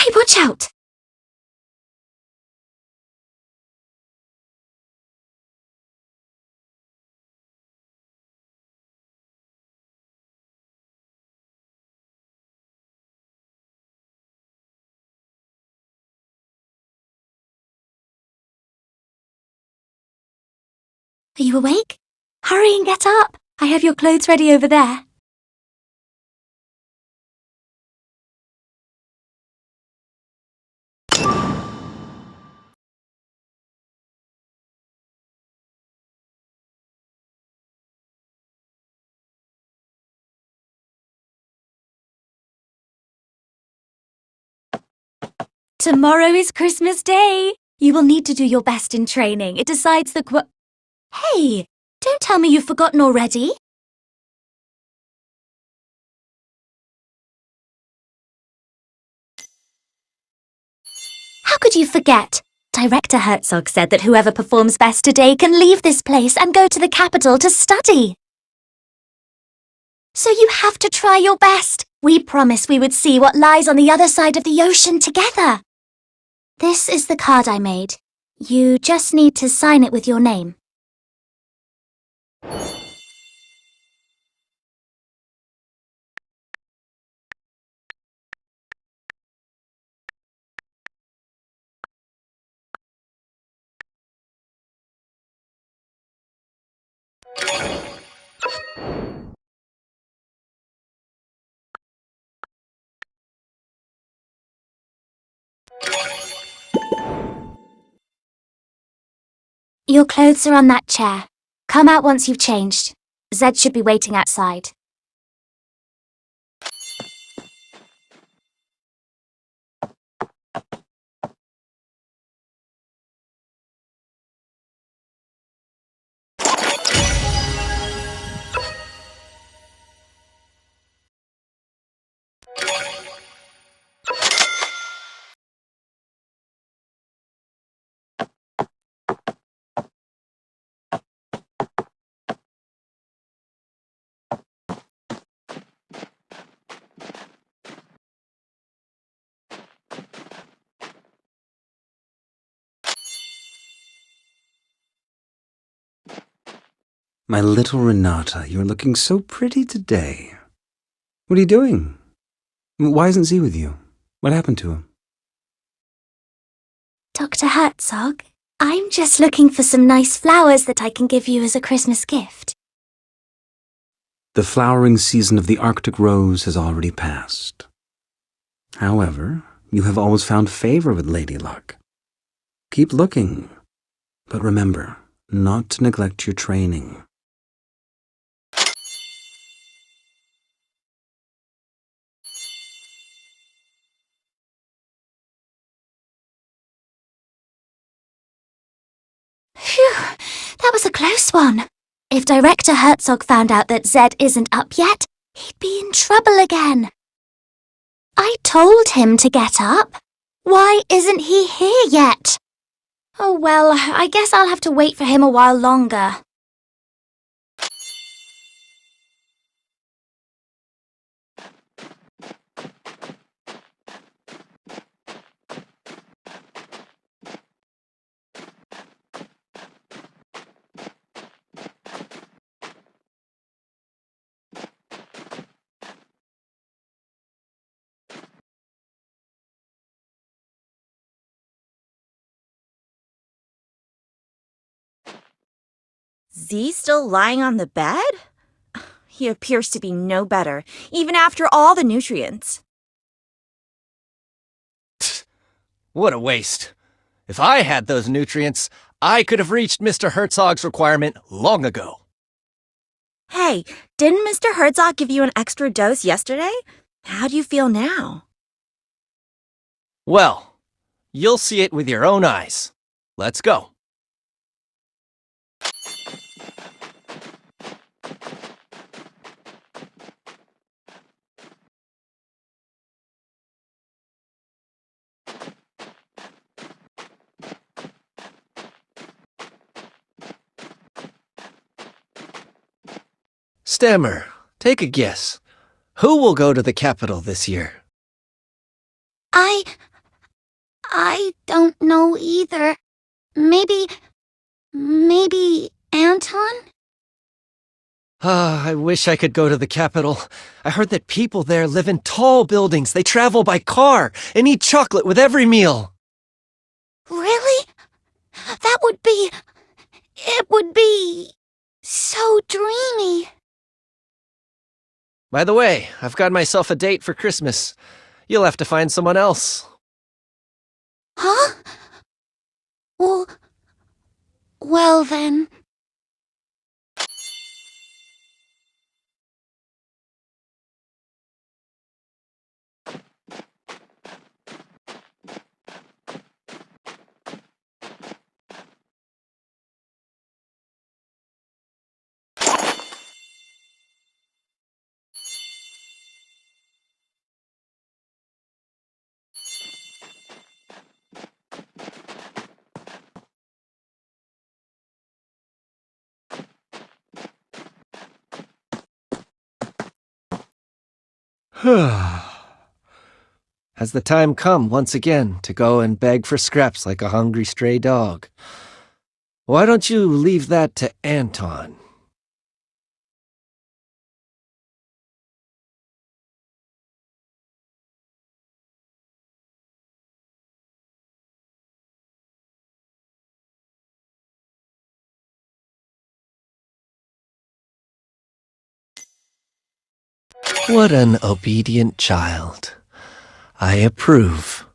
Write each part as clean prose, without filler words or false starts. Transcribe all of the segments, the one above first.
Hey, watch out! Are you awake? Hurry and get up! I have your clothes ready over there. Tomorrow is Christmas Day. You will need to do your best in training. It decides the Hey, don't tell me you've forgotten already. How could you forget? Director Herzog said that whoever performs best today can leave this place and go to the capital to study. So you have to try your best. We promised we would see what lies on the other side of the ocean together. This is the card I made. You just need to sign it with your name. Your clothes are on that chair. Come out once you've changed. Zed should be waiting outside. My little Renata, you're looking so pretty today. What are you doing? Why isn't Z with you? What happened to him? Dr. Herzog, I'm just looking for some nice flowers that I can give you as a Christmas gift. The flowering season of the Arctic rose has already passed. However, you have always found favor with Lady Luck. Keep looking, but remember not to neglect your training. Phew, that was a close one. If Director Herzog found out that Zed isn't up yet, he'd be in trouble again. I told him to get up. Why isn't he here yet? Oh well, I guess I'll have to wait for him a while longer. Z still lying on the bed? He appears to be no better, even after all the nutrients. What a waste. If I had those nutrients, I could have reached Mr. Herzog's requirement long ago. Hey, didn't Mr. Herzog give you an extra dose yesterday? How do you feel now? Well, you'll see it with your own eyes. Let's go. Stammer, take a guess. Who will go to the capital this year? I don't know either. Maybe Anton? Ah, I wish I could go to the capital. I heard that people there live in tall buildings. They travel by car and eat chocolate with every meal. Really? It would be so dreamy. By the way, I've got myself a date for Christmas. You'll have to find someone else. Huh? Well then. Has the time come once again to go and beg for scraps like a hungry stray dog? Why don't you leave that to Anton? What an obedient child. I approve.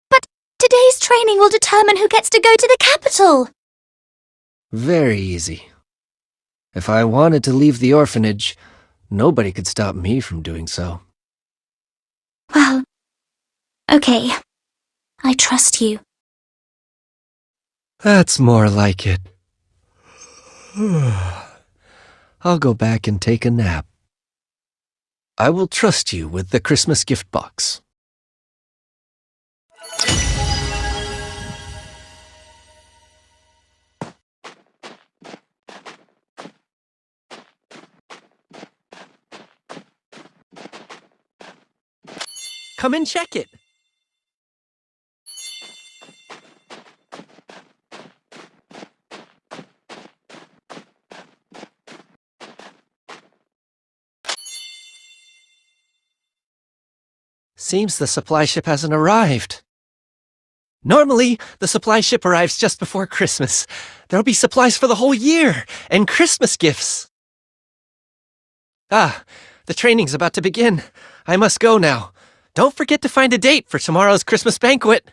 But today's training will determine who gets to go to the capital. Very easy. If I wanted to leave the orphanage, nobody could stop me from doing so. Well, okay. I trust you. That's more like it. I'll go back and take a nap. I will trust you with the Christmas gift box. Come and check it. Seems the supply ship hasn't arrived. Normally, the supply ship arrives just before Christmas. There'll be supplies for the whole year, and Christmas gifts. Ah, the training's about to begin. I must go now. Don't forget to find a date for tomorrow's Christmas banquet.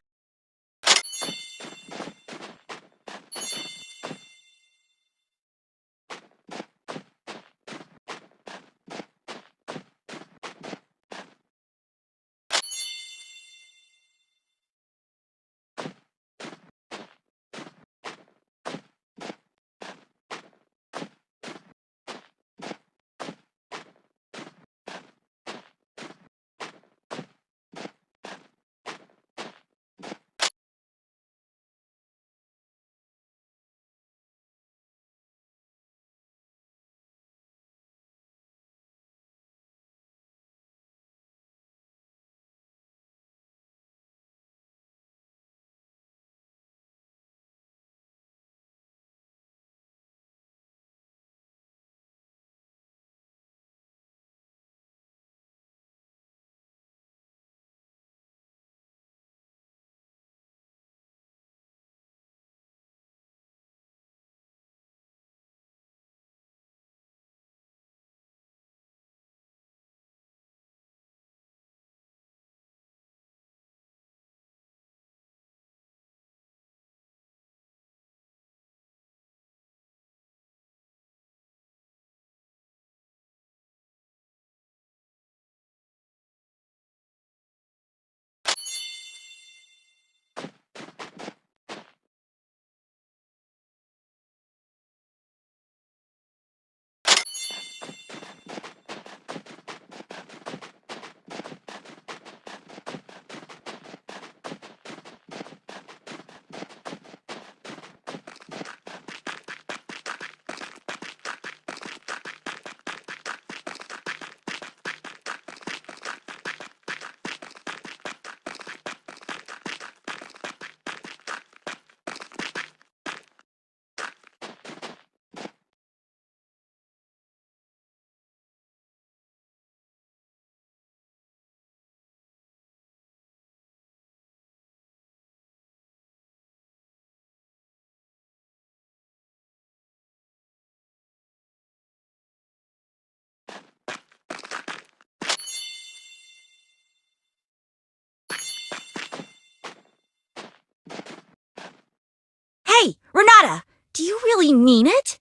Renata, do you really mean it?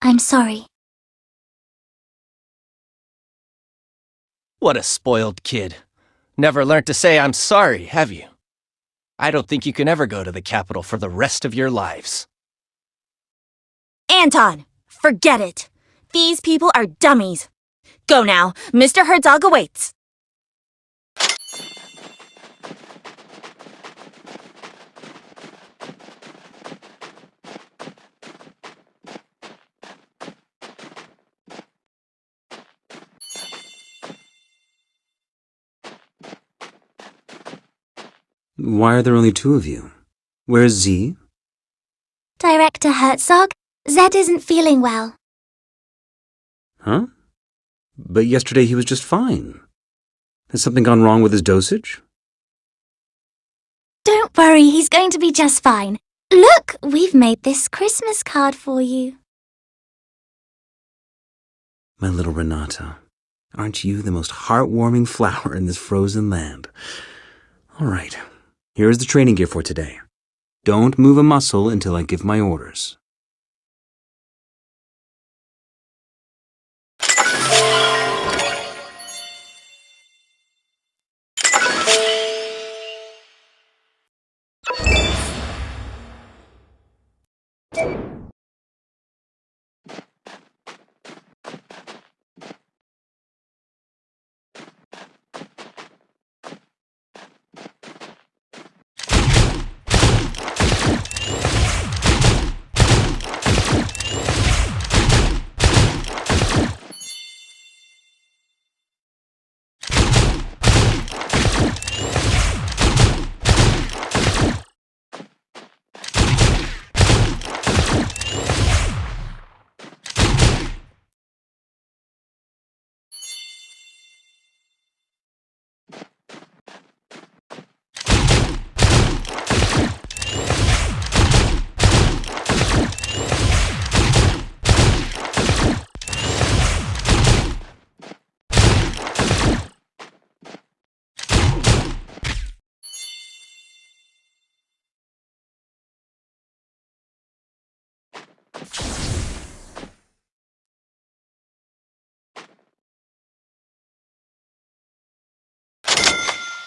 I'm sorry. What a spoiled kid. Never learned to say I'm sorry, have you? I don't think you can ever go to the capital for the rest of your lives. Anton, forget it. These people are dummies. Go now. Mr. Herzog awaits. Why are there only two of you? Where's Z? Director Herzog, Zed isn't feeling well. Huh? But yesterday he was just fine. Has something gone wrong with his dosage? Don't worry, he's going to be just fine. Look, we've made this Christmas card for you. My little Renata, aren't you the most heartwarming flower in this frozen land? All right, here's the training gear for today. Don't move a muscle until I give my orders.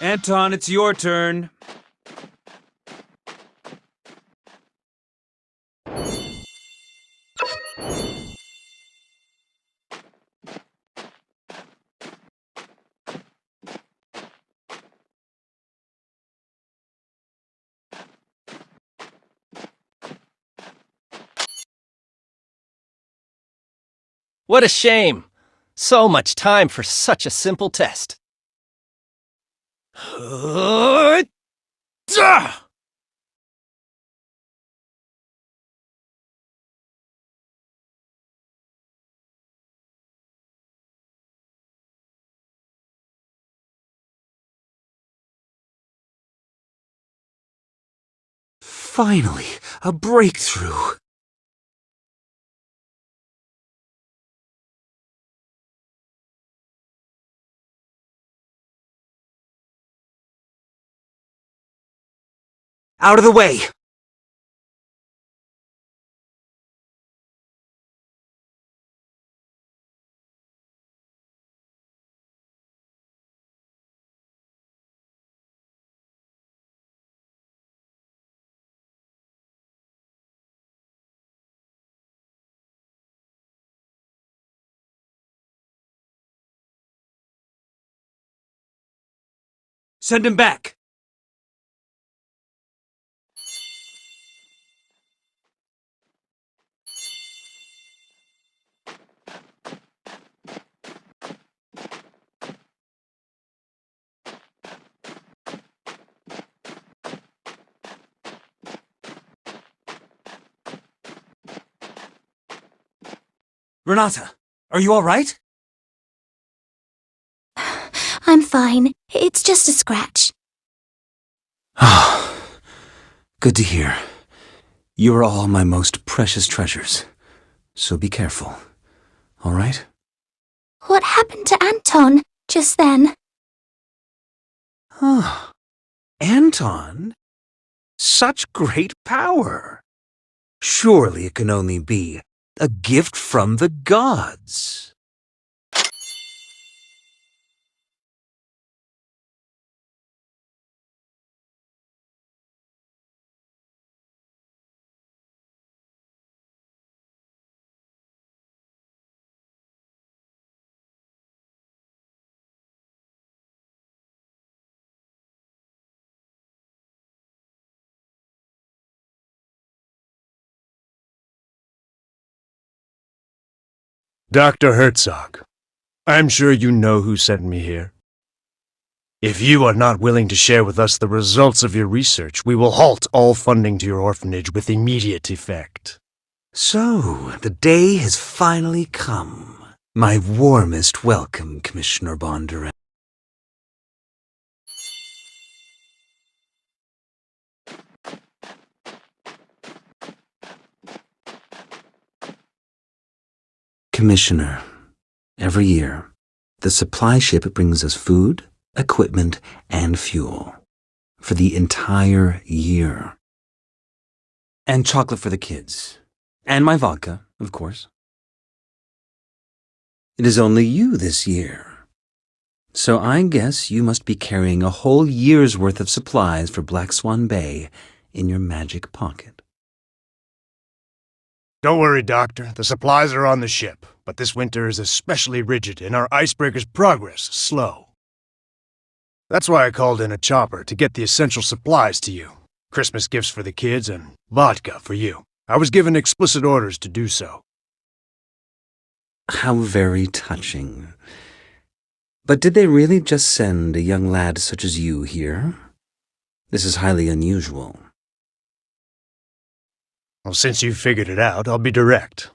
Anton, it's your turn. What a shame! So much time for such a simple test. Finally, a breakthrough. Out of the way! Send him back. Renata, are you all right? I'm fine. It's just a scratch. Ah, good to hear. You are all my most precious treasures. So be careful. All right? What happened to Anton just then? Huh. Anton? Such great power! Surely it can only be a gift from the gods. Dr. Herzog, I'm sure you know who sent me here. If you are not willing to share with us the results of your research, we will halt all funding to your orphanage with immediate effect. So, the day has finally come. My warmest welcome, Commissioner Bondurant. Commissioner, every year, the supply ship brings us food, equipment, and fuel for the entire year. And chocolate for the kids. And my vodka, of course. It is only you this year. So I guess you must be carrying a whole year's worth of supplies for Black Swan Bay in your magic pocket. Don't worry, Doctor. The supplies are on the ship, but this winter is especially rigid and our icebreaker's progress slow. That's why I called in a chopper to get the essential supplies to you. Christmas gifts for the kids and vodka for you. I was given explicit orders to do so. How very touching. But did they really just send a young lad such as you here? This is highly unusual. Well, since you've figured it out, I'll be direct.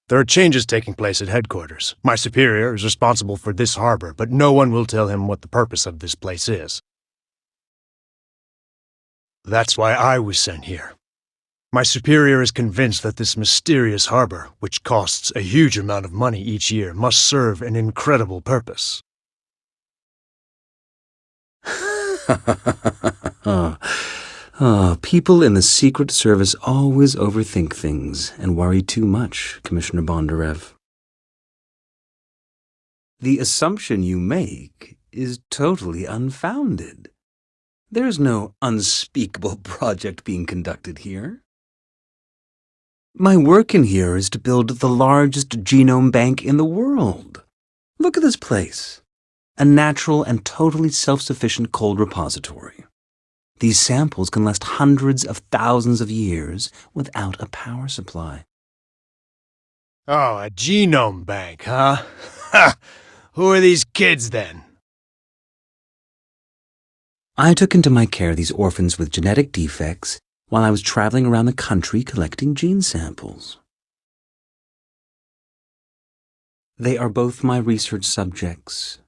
There are changes taking place at headquarters. My superior is responsible for this harbor, but no one will tell him what the purpose of this place is. That's why I was sent here. My superior is convinced that this mysterious harbor, which costs a huge amount of money each year, must serve an incredible purpose. People in the Secret Service always overthink things and worry too much, Commissioner Bondarev. The assumption you make is totally unfounded. There's no unspeakable project being conducted here. My work in here is to build the largest genome bank in the world. Look at this place. A natural and totally self-sufficient cold repository. These samples can last hundreds of thousands of years without a power supply. Oh, a genome bank, huh? Ha! Who are these kids, then? I took into my care these orphans with genetic defects while I was traveling around the country collecting gene samples. They are both my research subjects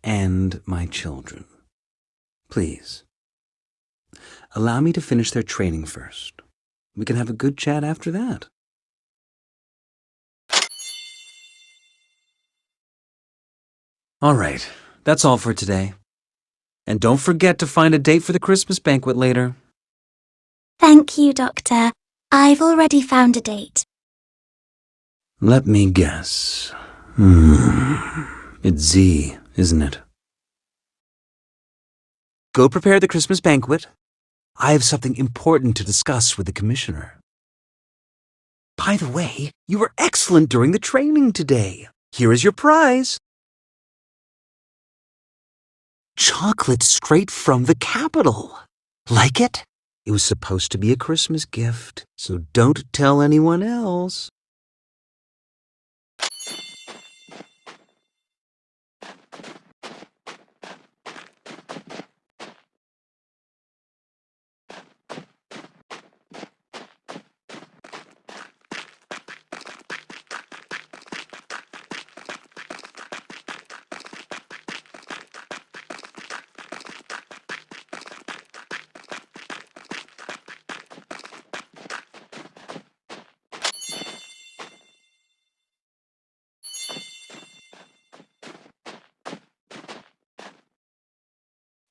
and my children. Please, allow me to finish their training first. We can have a good chat after that. All right, that's all for today. And don't forget to find a date for the Christmas banquet later. Thank you, Doctor. I've already found a date. Let me guess. It's Z, isn't it? Go prepare the Christmas banquet. I have something important to discuss with the Commissioner. By the way, you were excellent during the training today. Here is your prize. Chocolate straight from the capital. Like it? It was supposed to be a Christmas gift, so don't tell anyone else.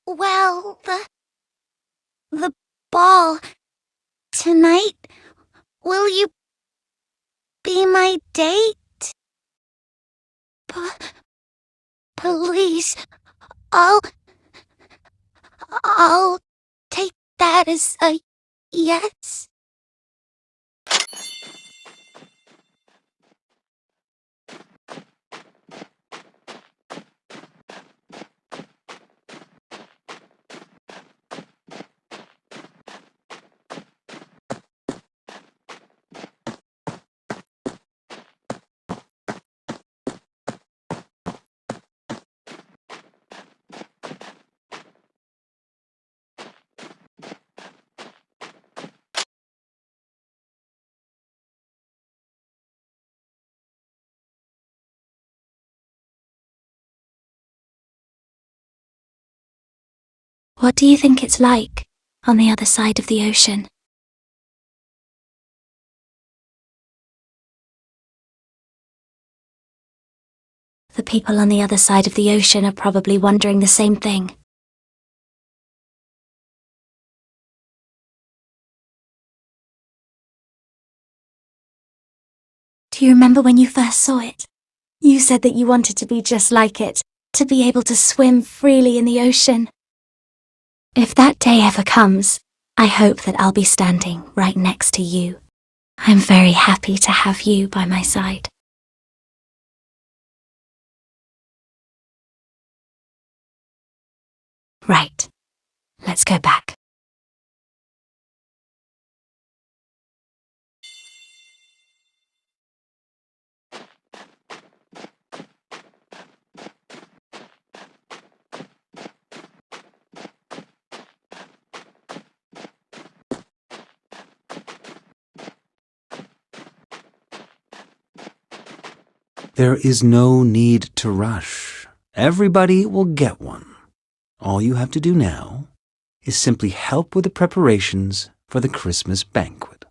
Well, the ball tonight? Will you be my date? Please, I'll take that as a yes. What do you think it's like on the other side of the ocean? The people on the other side of the ocean are probably wondering the same thing. Do you remember when you first saw it? You said that you wanted to be just like it, to be able to swim freely in the ocean. If that day ever comes, I hope that I'll be standing right next to you. I'm very happy to have you by my side. Right. Let's go back. There is no need to rush. Everybody will get one. All you have to do now is simply help with the preparations for the Christmas banquet.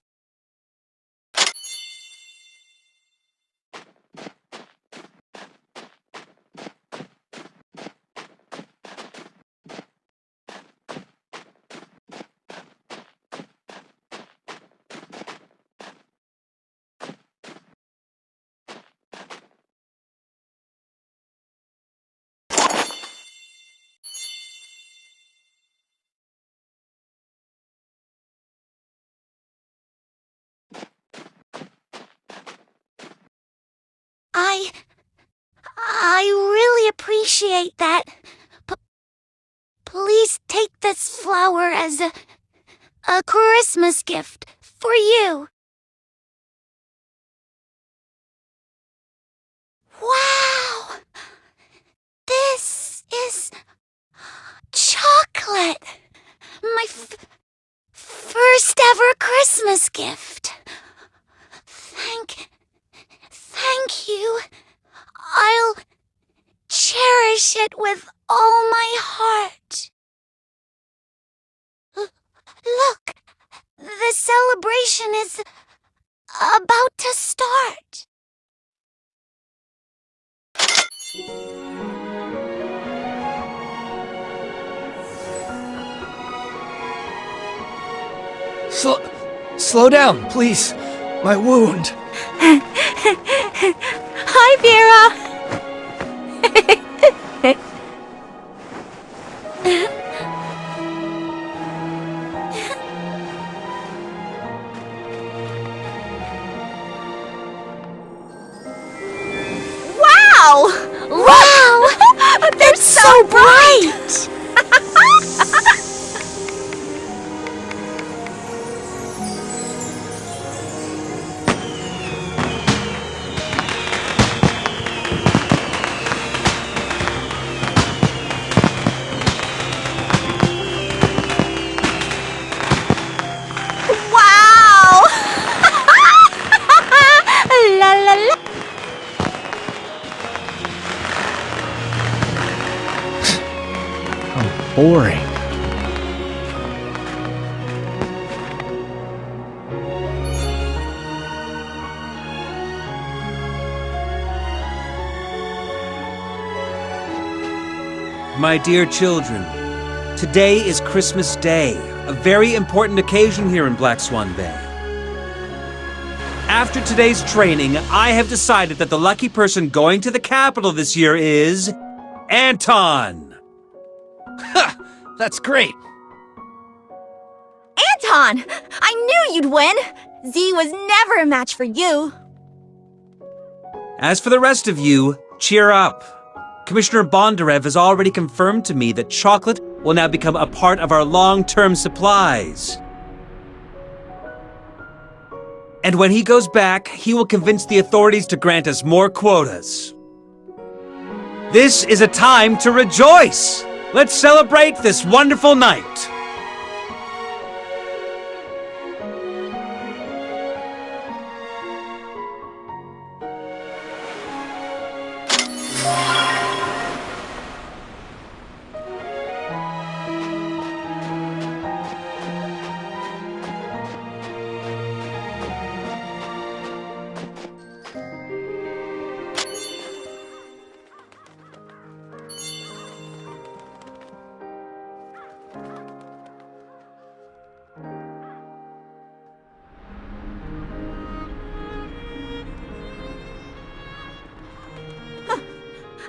I really appreciate that. Please take this flower as a Christmas gift for you. Wow! This is chocolate. My first ever Christmas gift. Thank you. I'll cherish it with all my heart. Look, the celebration is about to start. Slow down, please. My wound. Hi, Vera! Wow! Wow! They're so bright! Wow! La la la! How boring. My dear children, today is Christmas Day. a very important occasion here in Black Swan Bay. After today's training, I have decided that the lucky person going to the capital this year is Anton. Ha! That's great. Anton! I knew you'd win! Z was never a match for you. As for the rest of you, cheer up. Commissioner Bondarev has already confirmed to me that chocolate will now become a part of our long-term supplies. And when he goes back, he will convince the authorities to grant us more quotas. This is a time to rejoice! Let's celebrate this wonderful night!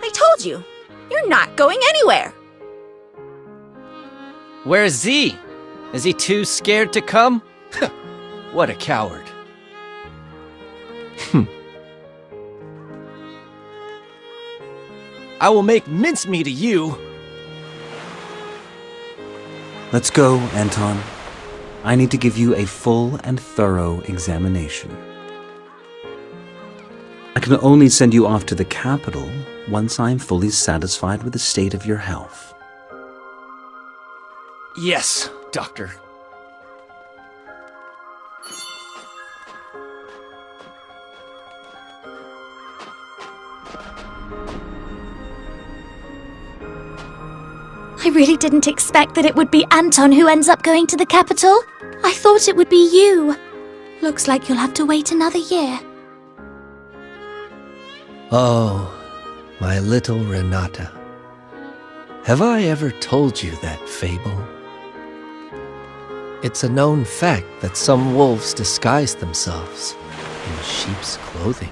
I told you, you're not going anywhere. Where's Z? Is he too scared to come? What a coward. I will make mincemeat of you. Let's go, Anton. I need to give you a full and thorough examination. I can only send you off to the capital once I am fully satisfied with the state of your health. Yes, Doctor. I really didn't expect that it would be Anton who ends up going to the capital. I thought it would be you. Looks like you'll have to wait another year. Oh, my little Renata. Have I ever told you that fable? It's a known fact that some wolves disguise themselves in sheep's clothing.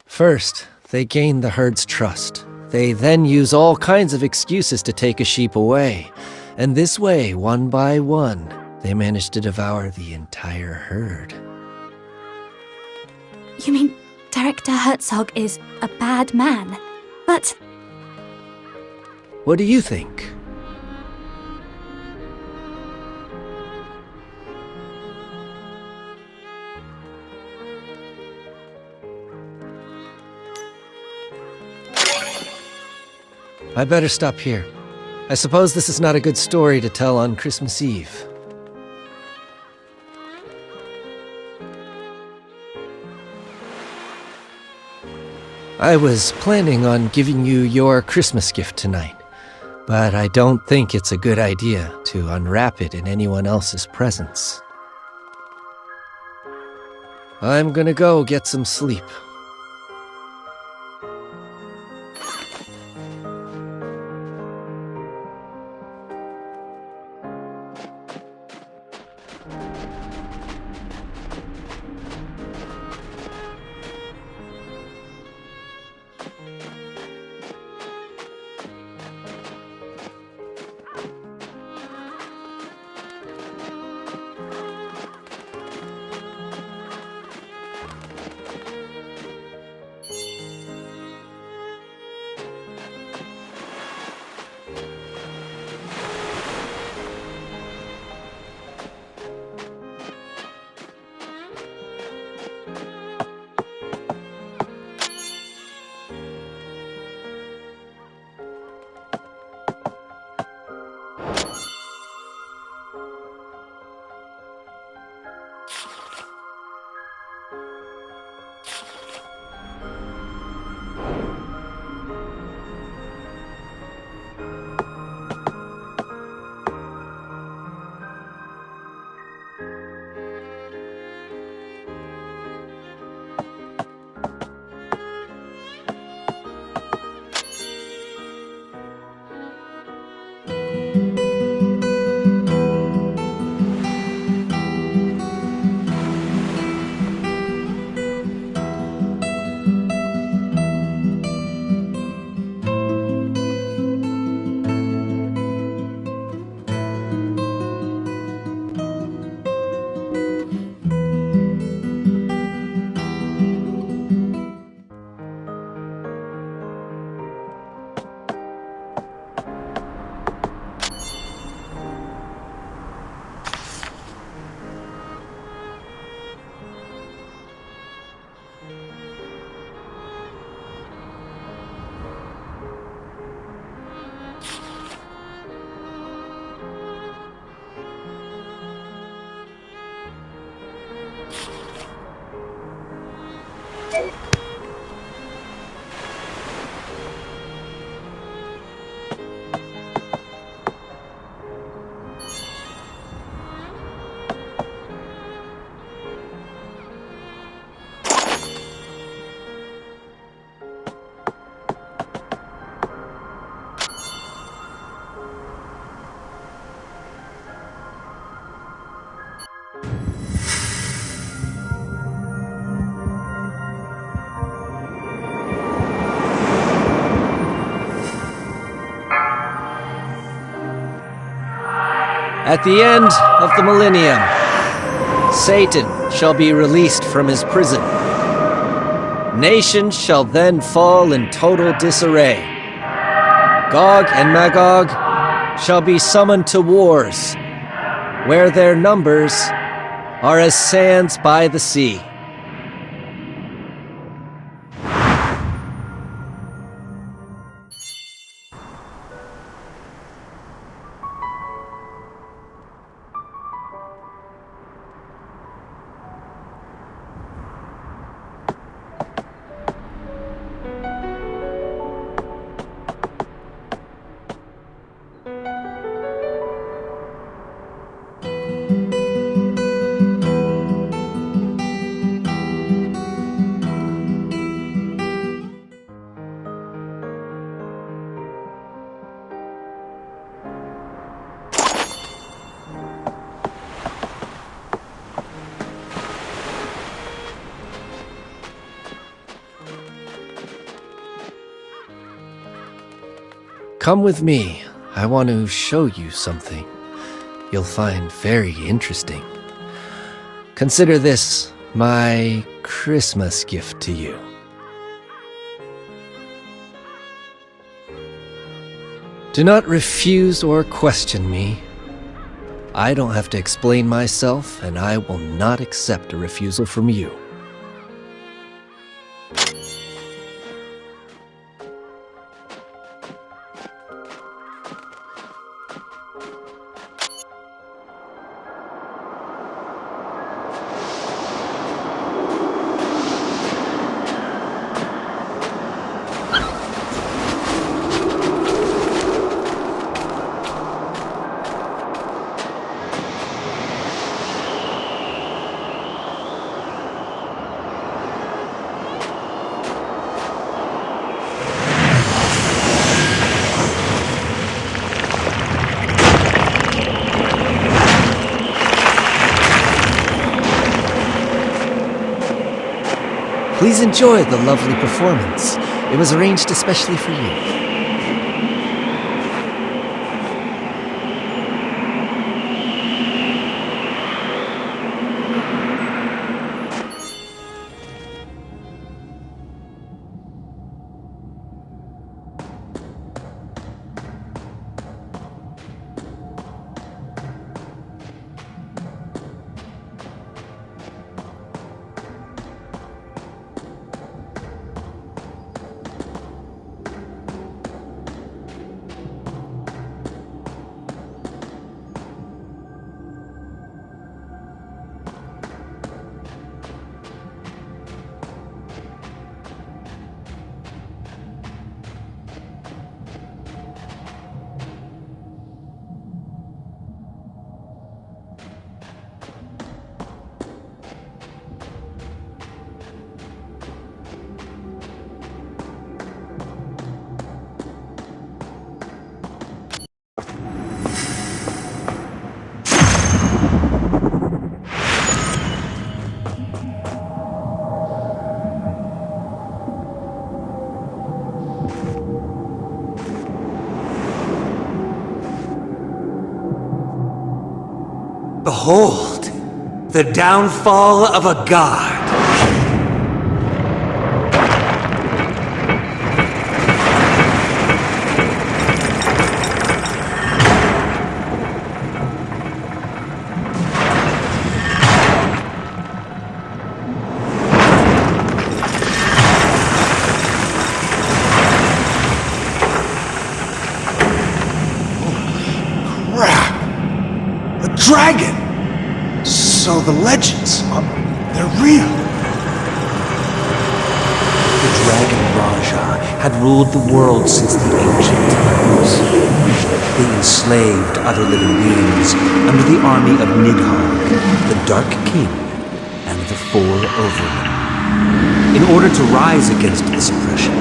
First, they gain the herd's trust. They then use all kinds of excuses to take a sheep away. And this way, one by one, they manage to devour the entire herd. You mean Director Herzog is a bad man? But What do you think? I better stop here. I suppose this is not a good story to tell on Christmas Eve. I was planning on giving you your Christmas gift tonight, but I don't think it's a good idea to unwrap it in anyone else's presence. I'm gonna go get some sleep. At the end of the millennium, Satan shall be released from his prison. Nations shall then fall in total disarray. Gog and Magog shall be summoned to wars, where their numbers are as sands by the sea. Come with me. I want to show you something you'll find very interesting. Consider this my Christmas gift to you. Do not refuse or question me. I don't have to explain myself, and I will not accept a refusal from you. Please enjoy the lovely performance. It was arranged especially for you. Behold, the downfall of a god. Crap! A dragon! So the legends, they're real. The dragon Raja had ruled the world since the ancient times. They enslaved other living beings under the army of Nidhogg, the Dark King, and the Four Overmen. In order to rise against this oppression,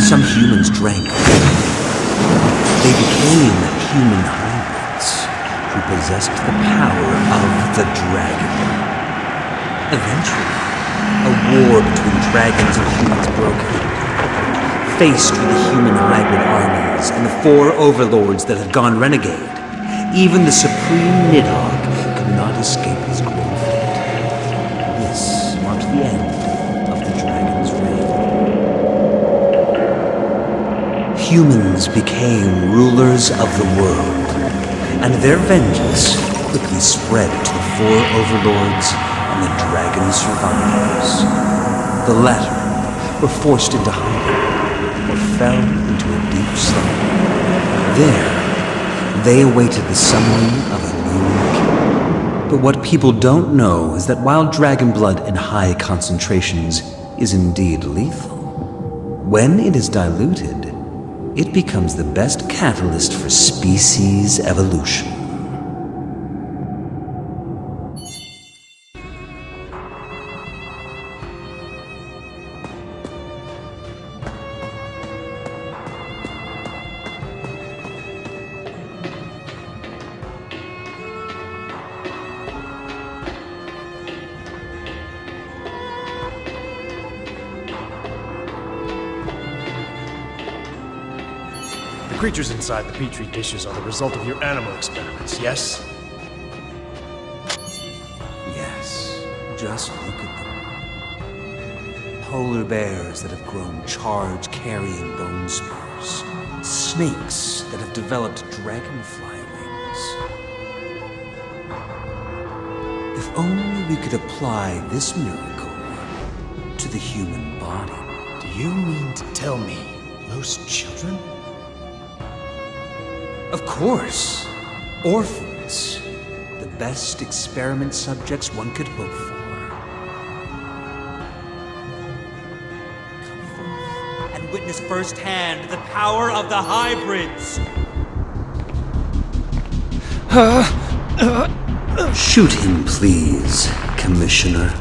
some humans drank. They became human hybrids who possessed the power of the dragon. Eventually, a war between dragons and humans broke out. Faced with the human hybrid armies and the four overlords that had gone renegade, Even the supreme Nidhogg could not escape his grim fate. This marked the end of the dragon's reign. Humans became rulers of the world, and their vengeance quickly spread to the four overlords and the dragon survivors. The latter were forced into hiding or fell into a deep slumber. There, they awaited the summoning of a new king. But what people don't know is that while dragon blood in high concentrations is indeed lethal, when it is diluted, it becomes the best catalyst for species evolution. The creatures inside the petri dishes are the result of your animal experiments, yes? Yes, just look at them. Polar bears that have grown charge-carrying bone spurs. Snakes that have developed dragonfly wings. If only we could apply this miracle to the human body. Do you mean to tell me those children? Of course. Orphans. The best experiment subjects one could hope for. Come forth And witness firsthand the power of the hybrids. Shoot him, please, Commissioner.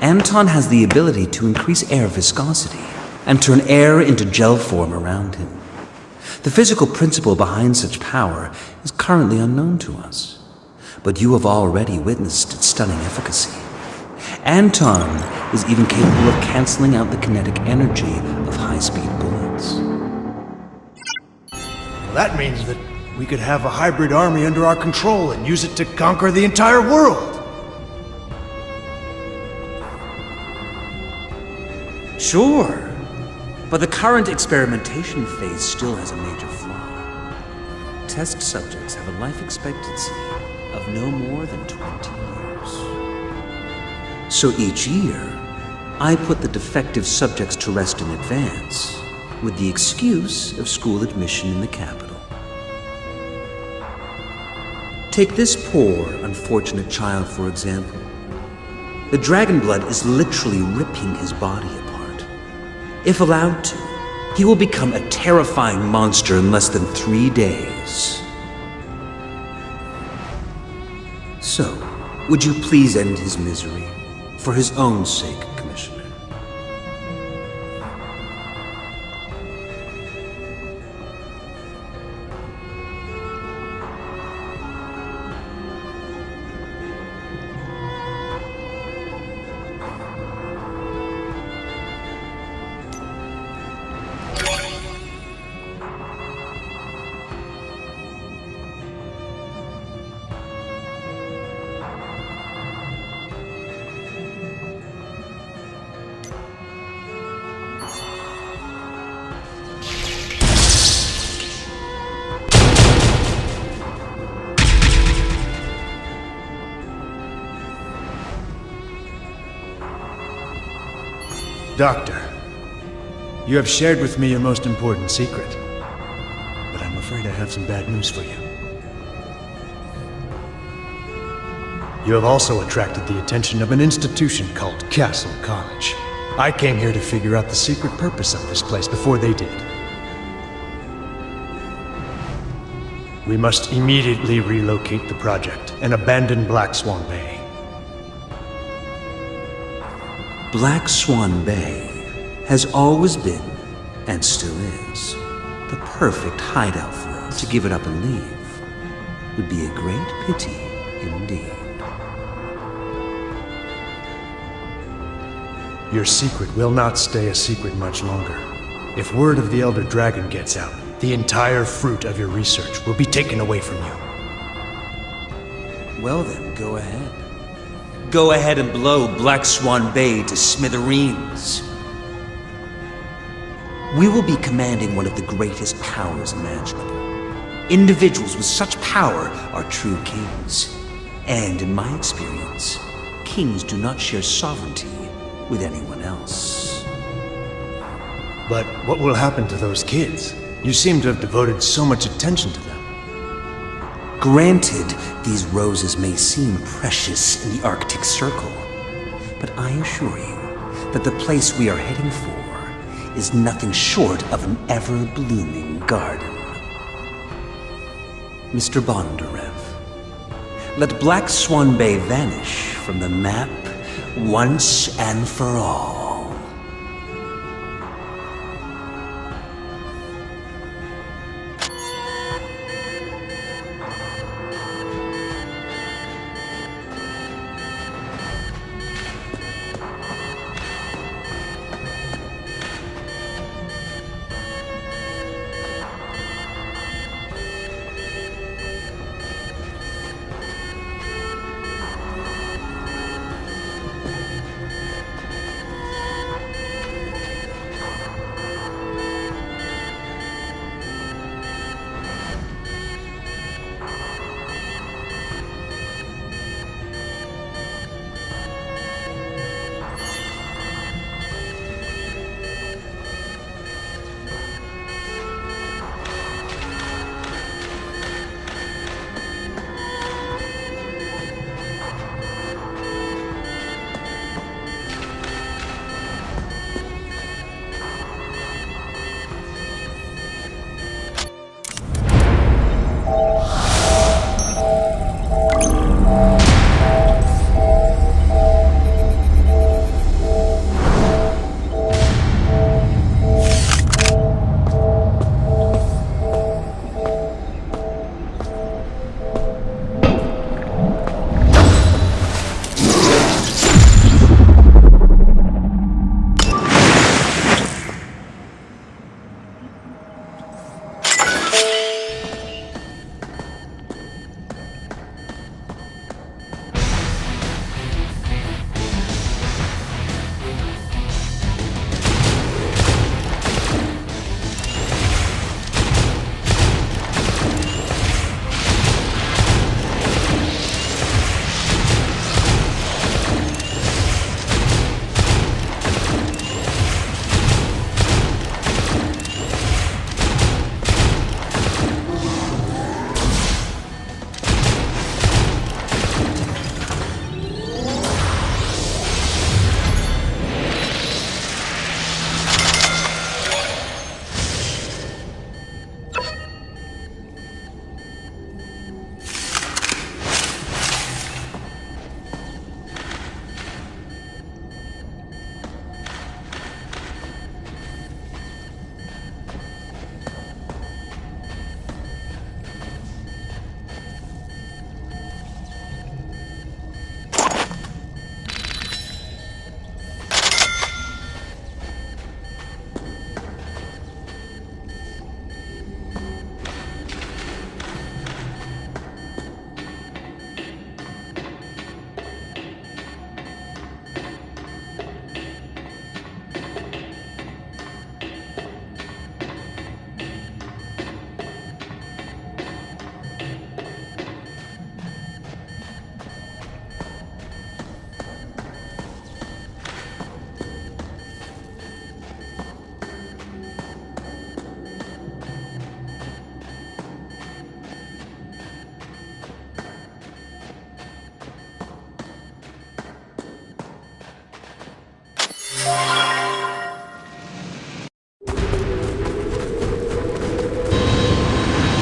Anton has the ability to increase air viscosity and turn air into gel form around him. The physical principle behind such power is currently unknown to us, but you have already witnessed its stunning efficacy. Anton is even capable of canceling out the kinetic energy of high-speed bullets. Well, that means that we could have a hybrid army under our control and use it to conquer the entire world. Sure, but the current experimentation phase still has a major flaw. Test subjects have a life expectancy of no more than 20 years. So each year, I put the defective subjects to rest in advance, with the excuse of school admission in the capital. Take this poor, unfortunate child, for example. The dragon blood is literally ripping his body apart. If allowed to, he will become a terrifying monster in less than 3 days. So, would you please end his misery, for his own sake, Commissioner? Doctor, you have shared with me your most important secret, but I'm afraid I have some bad news for you. You have also attracted the attention of an institution called Castle College. I came here to figure out the secret purpose of this place before they did. We must immediately relocate the project and abandon Black Swan Bay. Black Swan Bay has always been and still is, the perfect hideout for us. To give it up and leave would be a great pity indeed. Your secret will not stay a secret much longer. If word of the Elder Dragon gets out, the entire fruit of your research will be taken away from you. Well then, go ahead. Go ahead and blow Black Swan Bay to smithereens. We will be commanding one of the greatest powers imaginable. Individuals with such power are true kings. And in my experience, kings do not share sovereignty with anyone else. But what will happen to those kids? You seem to have devoted so much attention to them. Granted, these roses may seem precious in the Arctic Circle, but I assure you that the place we are heading for is nothing short of an ever-blooming garden. Mr. Bondarev, let Black Swan Bay vanish from the map once and for all.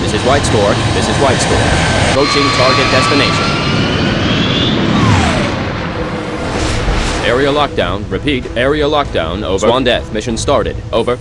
This is White Stork. This is White Stork. Approaching target destination. Area lockdown. Repeat, area lockdown. Over. Swan Death. Mission started. Over.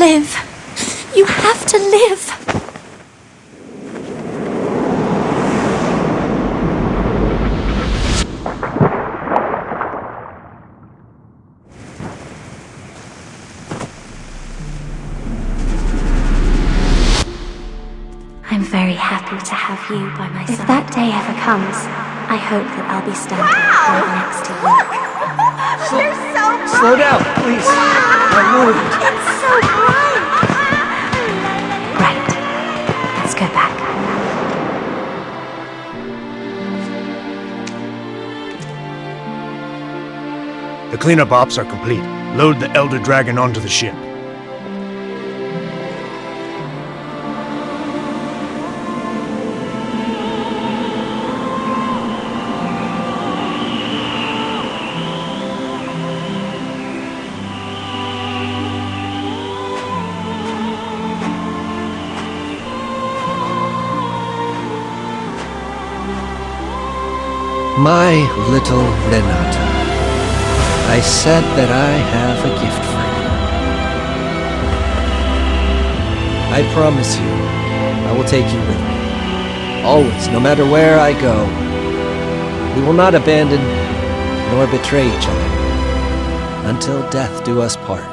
live. You have to live. I'm very happy to have you by my side. If that day ever comes, I hope that I'll be standing right next to you. They're so bright! Slow down, please. My lord. It's so bright! Right. Let's go back. The cleanup ops are complete. Load the Elder Dragon onto the ship. My little Renata, I said that I have a gift for you. I promise you, I will take you with me. Always, no matter where I go. We will not abandon nor betray each other until death do us part.